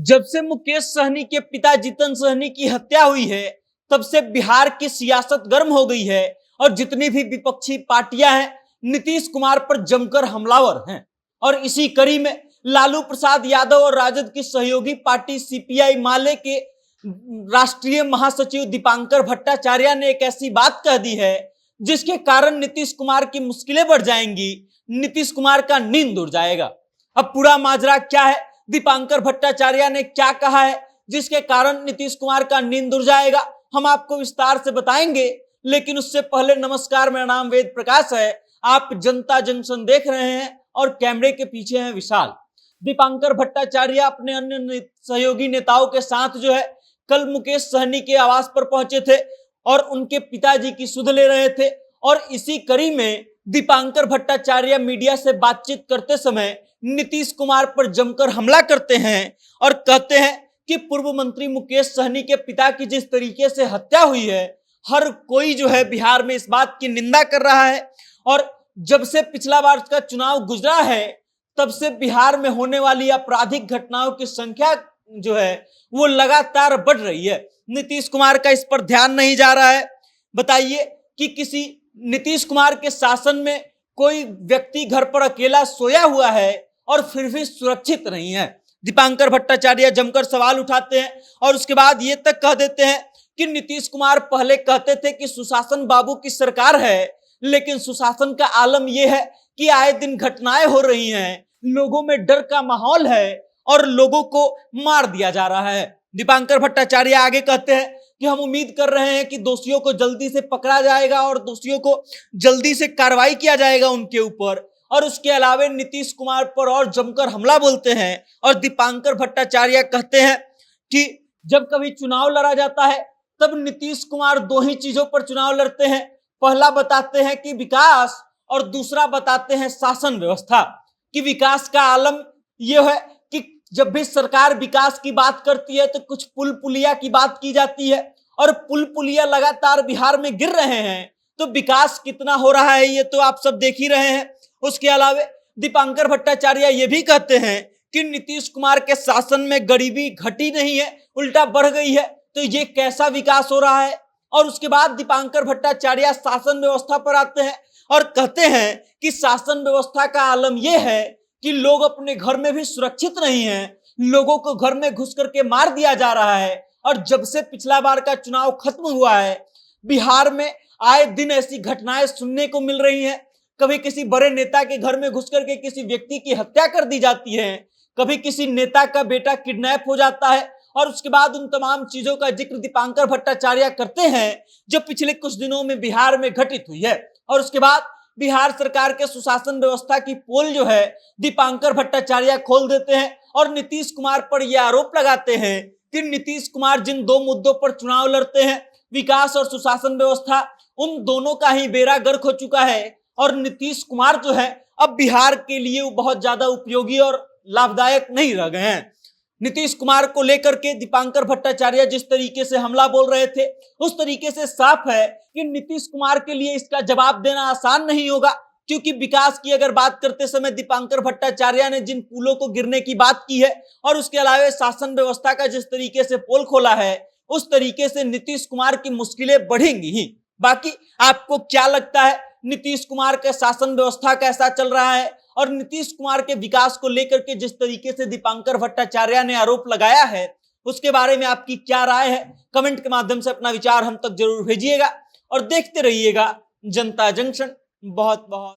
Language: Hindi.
जब से मुकेश सहनी के पिता जीतन सहनी की हत्या हुई है, तब से बिहार की सियासत गर्म हो गई है और जितनी भी विपक्षी पार्टियां हैं नीतीश कुमार पर जमकर हमलावर हैं। और इसी कड़ी में लालू प्रसाद यादव और राजद की सहयोगी पार्टी सीपीआई माले के राष्ट्रीय महासचिव दीपांकर भट्टाचार्य ने एक ऐसी बात कह दी है जिसके कारण नीतीश कुमार की मुश्किलें बढ़ जाएंगी, नीतीश कुमार का नींद उड़ जाएगा। अब पूरा माजरा क्या है, दीपांकर भट्टाचार्य ने क्या कहा है जिसके कारण नीतीश कुमार का नींद उड़ जाएगा, हम आपको विस्तार से बताएंगे। लेकिन उससे पहले नमस्कार, मेरा नाम वेद प्रकाश है, आप जनता जंक्शन देख रहे हैं और कैमरे के पीछे हैं विशाल। दीपांकर भट्टाचार्य अपने अन्य सहयोगी नेताओं के साथ जो है कल मुकेश सहनी के आवास पर पहुंचे थे और उनके पिताजी की सुध ले रहे थे। और इसी कड़ी में दीपांकर भट्टाचार्य मीडिया से बातचीत करते समय नीतीश कुमार पर जमकर हमला करते हैं और कहते हैं कि पूर्व मंत्री मुकेश सहनी के पिता की जिस तरीके से हत्या हुई है, हर कोई जो है बिहार में इस बात की निंदा कर रहा है। और जब से पिछला बार का चुनाव गुजरा है, तब से बिहार में होने वाली आपराधिक घटनाओं की संख्या जो है वो लगातार बढ़ रही है। नीतीश कुमार का इस पर ध्यान नहीं जा रहा है। बताइए कि किसी नीतीश कुमार के शासन में कोई व्यक्ति घर पर अकेला सोया हुआ है और फिर भी सुरक्षित नहीं है। दीपांकर भट्टाचार्य जमकर सवाल उठाते हैं और उसके बाद ये तक कह देते हैं कि नीतीश कुमार पहले कहते थे कि सुशासन बाबू की सरकार है, लेकिन सुशासन का आलम यह है कि आए दिन घटनाएं हो रही हैं, लोगों में डर का माहौल है और लोगों को मार दिया जा रहा है। दीपांकर भट्टाचार्य आगे कहते हैं कि हम उम्मीद कर रहे हैं कि दोषियों को जल्दी से पकड़ा जाएगा और दोषियों को जल्दी से कार्रवाई किया जाएगा उनके ऊपर। और उसके अलावा नीतीश कुमार पर और जमकर हमला बोलते हैं और दीपांकर भट्टाचार्य कहते हैं कि जब कभी चुनाव लड़ा जाता है तब नीतीश कुमार दो ही चीजों पर चुनाव लड़ते हैं, पहला बताते हैं कि विकास और दूसरा बताते हैं शासन व्यवस्था। कि विकास का आलम यह है कि जब भी सरकार विकास की बात करती है तो कुछ पुल पुलिया की बात की जाती है और पुल पुलिया लगातार बिहार में गिर रहे हैं, तो विकास कितना हो रहा है ये तो आप सब देख ही रहे हैं। उसके अलावा दीपांकर भट्टाचार्य ये भी कहते हैं कि नीतीश कुमार के शासन में गरीबी घटी नहीं है, उल्टा बढ़ गई है, तो ये कैसा विकास हो रहा है। और उसके बाद दीपांकर भट्टाचार्य शासन व्यवस्था पर आते हैं और कहते हैं कि शासन व्यवस्था का आलम यह है कि लोग अपने घर में भी सुरक्षित नहीं हैं, लोगों को घर में घुस करके मार दिया जा रहा है। और जब से पिछला बार का चुनाव खत्म हुआ है, बिहार में आए दिन ऐसी घटनाएं सुनने को मिल रही हैं। कभी किसी बड़े नेता के घर में घुस करके किसी व्यक्ति की हत्या कर दी जाती है, कभी किसी नेता का बेटा किडनैप हो जाता है। और उसके बाद उन तमाम चीजों का जिक्र दीपांकर भट्टाचार्य करते हैं जो पिछले कुछ दिनों में बिहार में घटित हुई है। और उसके बाद बिहार सरकार के सुशासन व्यवस्था की पोल जो है दीपांकर भट्टाचार्य खोल देते हैं और नीतीश कुमार पर यह आरोप लगाते हैं कि नीतीश कुमार जिन दो मुद्दों पर चुनाव लड़ते हैं, विकास और सुशासन व्यवस्था, उन दोनों का ही बेड़ा गर्क हो चुका है। और नीतीश कुमार जो है अब बिहार के लिए वो बहुत ज्यादा उपयोगी और लाभदायक नहीं रह गए हैं। नीतीश कुमार को लेकर के दीपांकर भट्टाचार्य जिस तरीके से हमला बोल रहे थे, उस तरीके से साफ है कि नीतीश कुमार के लिए इसका जवाब देना आसान नहीं होगा। क्योंकि विकास की अगर बात करते समय दीपांकर भट्टाचार्य ने जिन पुलों को गिरने की बात की है और उसके अलावा शासन व्यवस्था का जिस तरीके से पोल खोला है, उस तरीके से नीतीश कुमार की मुश्किलें बढ़ेंगी ही। बाकी आपको क्या लगता है, नीतीश कुमार के शासन व्यवस्था कैसा चल रहा है और नीतीश कुमार के विकास को लेकर के जिस तरीके से दीपांकर भट्टाचार्य ने आरोप लगाया है, उसके बारे में आपकी क्या राय है? कमेंट के माध्यम से अपना विचार हम तक जरूर भेजिएगा और देखते रहिएगा जनता जंक्शन। बहुत बहुत